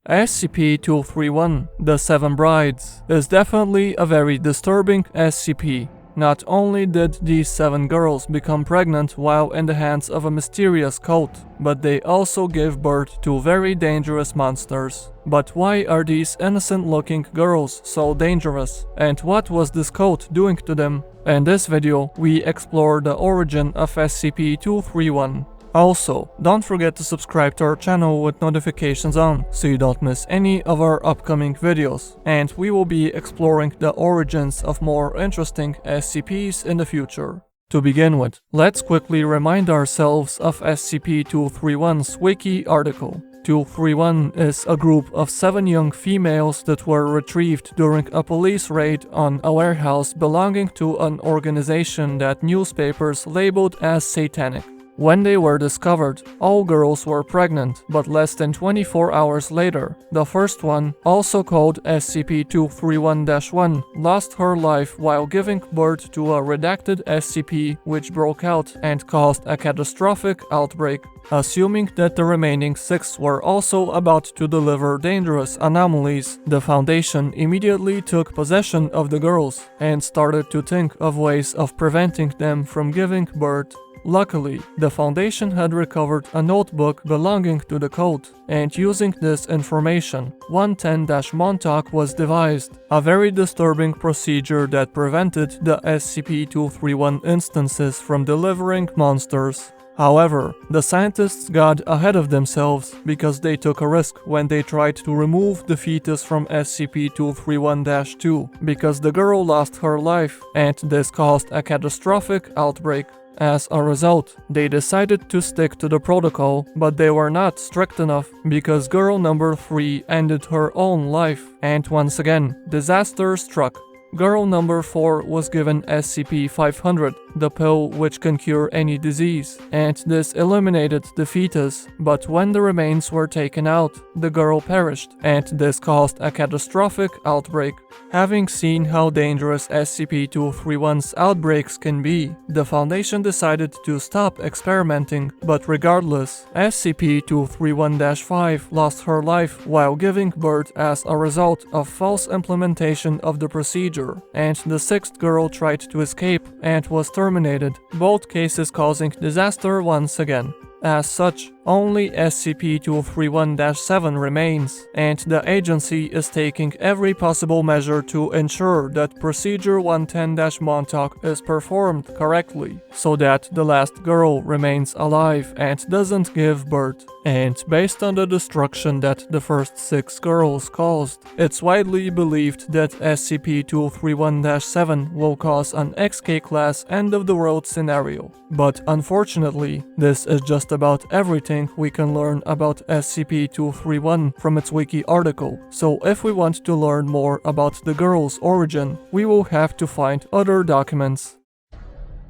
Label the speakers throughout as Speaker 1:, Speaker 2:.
Speaker 1: SCP-231, The Seven Brides, is definitely a very disturbing SCP. Not only did these 7 girls become pregnant while in the hands of a mysterious cult, but they also gave birth to very dangerous monsters. But why are these innocent-looking girls so dangerous? And what was this cult doing to them? In this video, we explore the origin of SCP-231. Also, don't forget to subscribe to our channel with notifications on, so you don't miss any of our upcoming videos. And we will be exploring the origins of more interesting SCPs in the future. To begin with, let's quickly remind ourselves of SCP-231's wiki article. 231 is a group of 7 young females that were retrieved during a police raid on a warehouse belonging to an organization that newspapers labeled as satanic. When they were discovered, all girls were pregnant, but less than 24 hours later, the first one, also called SCP-231-1, lost her life while giving birth to a redacted SCP which broke out and caused a catastrophic outbreak. Assuming that the remaining 6 were also about to deliver dangerous anomalies, the Foundation immediately took possession of the girls and started to think of ways of preventing them from giving birth. Luckily, the Foundation had recovered a notebook belonging to the cult, and using this information, 110-Montauk was devised, a very disturbing procedure that prevented the SCP-231 instances from delivering monsters. However, the scientists got ahead of themselves because they took a risk when they tried to remove the fetus from SCP-231-2 because the girl lost her life, and this caused a catastrophic outbreak. As a result, they decided to stick to the protocol, but they were not strict enough because girl number 3 ended her own life, and once again, disaster struck. Girl number 4 was given SCP-500, the pill which can cure any disease, and this eliminated the fetus, but when the remains were taken out, the girl perished, and this caused a catastrophic outbreak. Having seen how dangerous SCP-231's outbreaks can be, the Foundation decided to stop experimenting, but regardless, SCP-231-5 lost her life while giving birth as a result of false implementation of the procedure, and the 6th girl tried to escape and was terminated, both cases causing disaster once again. As such, only SCP-231-7 remains, and the agency is taking every possible measure to ensure that Procedure 110-Montauk is performed correctly, so that the last girl remains alive and doesn't give birth. And based on the destruction that the first 6 girls caused, it's widely believed that SCP-231-7 will cause an XK-class end-of-the-world scenario. But unfortunately, this is just about everything we can learn about SCP-231 from its wiki article, so if we want to learn more about the girl's origin, we will have to find other documents.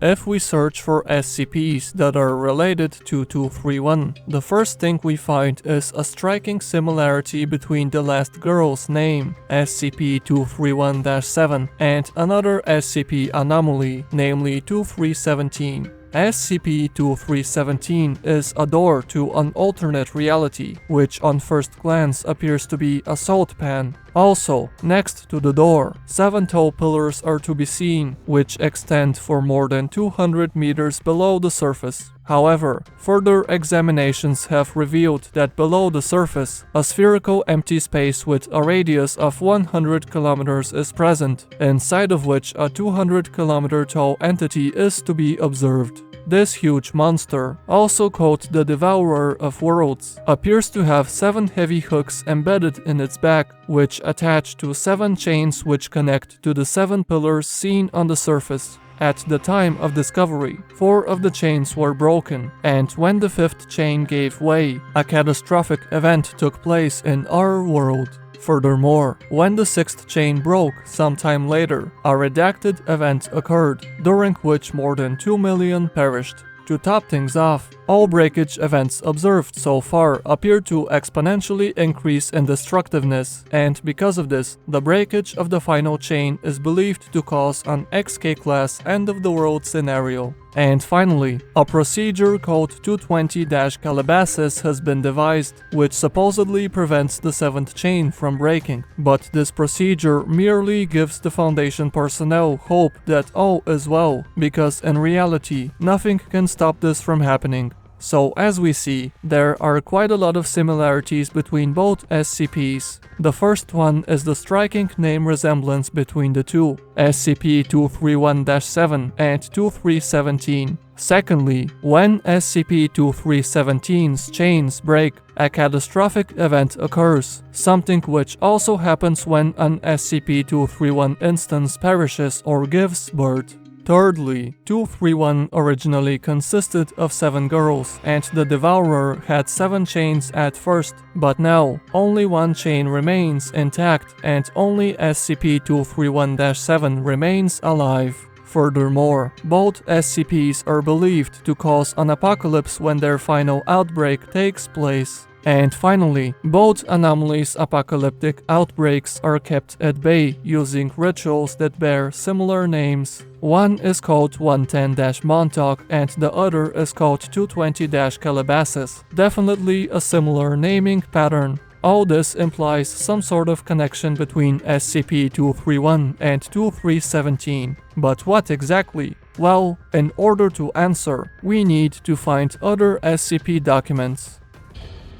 Speaker 1: If we search for SCPs that are related to 231, the first thing we find is a striking similarity between the last girl's name, SCP-231-7, and another SCP anomaly, namely 2317. SCP-2317 is a door to an alternate reality, which on first glance appears to be a salt pan. Also, next to the door, 7 tall pillars are to be seen, which extend for more than 200 meters below the surface. However, further examinations have revealed that below the surface, a spherical empty space with a radius of 100 kilometers is present, inside of which a 200-kilometer tall entity is to be observed. This huge monster, also called the Devourer of Worlds, appears to have 7 heavy hooks embedded in its back, which attach to 7 chains which connect to the 7 pillars seen on the surface. At the time of discovery, 4 of the chains were broken, and when the 5th chain gave way, a catastrophic event took place in our world. Furthermore, when the 6th chain broke sometime later, a redacted event occurred, during which more than 2 million perished. To top things off, all breakage events observed so far appear to exponentially increase in destructiveness, and because of this, the breakage of the final chain is believed to cause an XK-class end-of-the-world scenario. And finally, a procedure called 220-Calabasas has been devised, which supposedly prevents the 7th chain from breaking. But this procedure merely gives the Foundation personnel hope that all is well, because in reality, nothing can stop this from happening. So as we see, there are quite a lot of similarities between both SCPs. The first one is the striking name resemblance between the two, SCP-231-7 and 2317. Secondly, when SCP-2317's chains break, a catastrophic event occurs, something which also happens when an SCP-231 instance perishes or gives birth. Thirdly, 231 originally consisted of 7 girls, and the Devourer had 7 chains at first, but now only 1 chain remains intact and only SCP-231-7 remains alive. Furthermore, both SCPs are believed to cause an apocalypse when their final outbreak takes place. And finally, both anomalies' apocalyptic outbreaks are kept at bay using rituals that bear similar names. One is called 110-Montauk and the other is called 220-Calabasas. Definitely a similar naming pattern. All this implies some sort of connection between SCP-231 and 2317. But what exactly? Well, in order to answer, we need to find other SCP documents.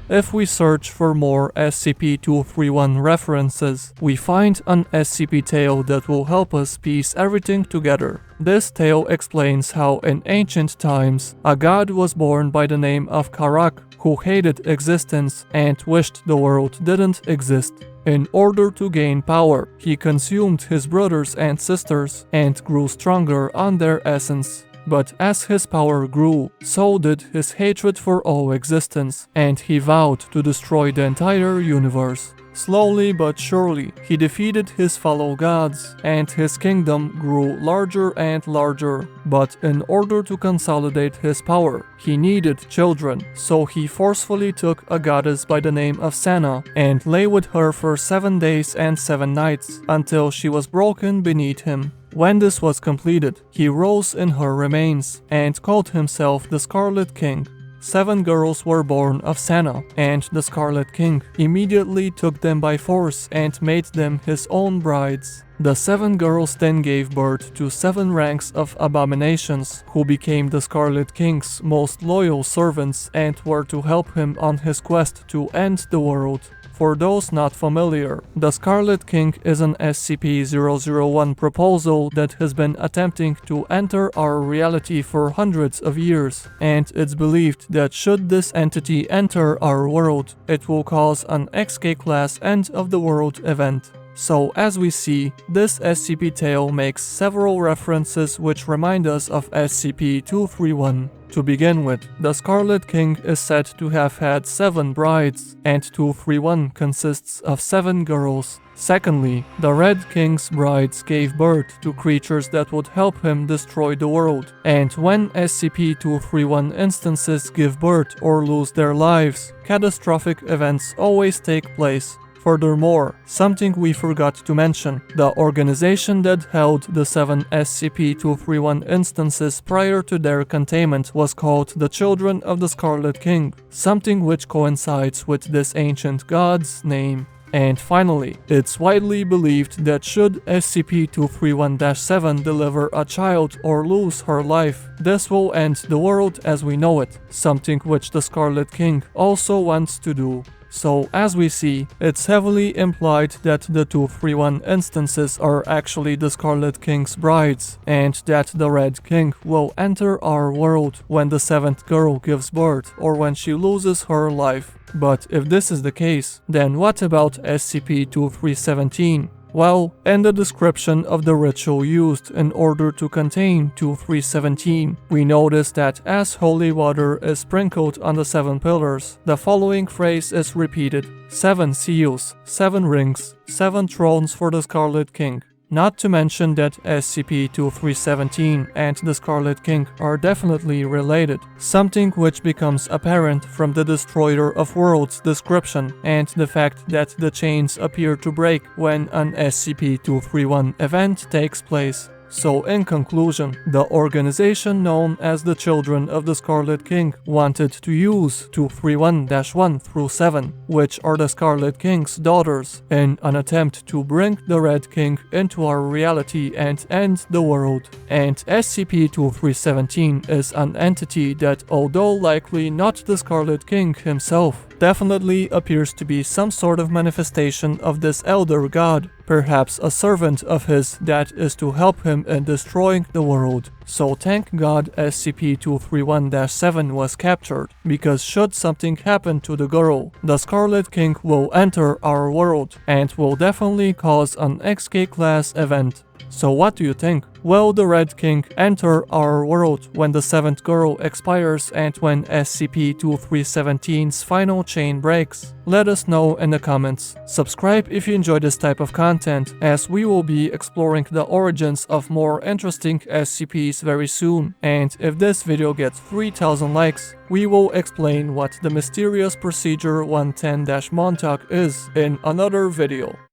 Speaker 1: If we search for more SCP-231 references, we find an SCP tale that will help us piece everything together. This tale explains how in ancient times, a god was born by the name of Karak, who hated existence and wished the world didn't exist. In order to gain power, he consumed his brothers and sisters and grew stronger on their essence. But as his power grew, so did his hatred for all existence, and he vowed to destroy the entire universe. Slowly but surely, he defeated his fellow gods, and his kingdom grew larger and larger. But in order to consolidate his power, he needed children, so he forcefully took a goddess by the name of Sana and lay with her for 7 days and 7 nights, until she was broken beneath him. When this was completed, he rose in her remains and called himself the Scarlet King. 7 girls were born of Sana, and the Scarlet King immediately took them by force and made them his own brides. The 7 girls then gave birth to 7 ranks of abominations, who became the Scarlet King's most loyal servants and were to help him on his quest to end the world. For those not familiar, the Scarlet King is an SCP-001 proposal that has been attempting to enter our reality for hundreds of years, and it's believed that should this entity enter our world, it will cause an XK-class end-of-the-world event. So as we see, this SCP tale makes several references which remind us of SCP-231. To begin with, the Scarlet King is said to have had 7 brides, and 231 consists of 7 girls. Secondly, the Red King's brides gave birth to creatures that would help him destroy the world. And when SCP-231 instances give birth or lose their lives, catastrophic events always take place. Furthermore, something we forgot to mention, the organization that held the 7 SCP-231 instances prior to their containment was called the Children of the Scarlet King, something which coincides with this ancient god's name. And finally, it's widely believed that should SCP-231-7 deliver a child or lose her life, this will end the world as we know it, something which the Scarlet King also wants to do. So as we see, it's heavily implied that the 231 instances are actually the Scarlet King's brides, and that the Red King will enter our world when the 7th girl gives birth or when she loses her life. But if this is the case, then what about SCP-2317? Well, in the description of the ritual used in order to contain 2317, we notice that as holy water is sprinkled on the 7 pillars, the following phrase is repeated: 7 seals, 7 rings, 7 thrones for the Scarlet King. Not to mention that SCP-2317 and the Scarlet King are definitely related, something which becomes apparent from the Destroyer of Worlds description and the fact that the chains appear to break when an SCP-231 event takes place. So in conclusion, the organization known as the Children of the Scarlet King wanted to use 231-1 through 7, which are the Scarlet King's daughters, in an attempt to bring the Red King into our reality and end the world. And SCP-2317 is an entity that, although likely not the Scarlet King himself, definitely appears to be some sort of manifestation of this elder god, perhaps a servant of his that is to help him in destroying the world. So thank God SCP-231-7 was captured, because should something happen to the girl, the Scarlet King will enter our world and will definitely cause an XK-class event. So what do you think? Will the Red King enter our world when the 7th girl expires and when SCP-2317's final chain breaks? Let us know in the comments. Subscribe if you enjoy this type of content, as we will be exploring the origins of more interesting SCPs very soon. And if this video gets 3000 likes, we will explain what the mysterious procedure 110-Montauk is in another video.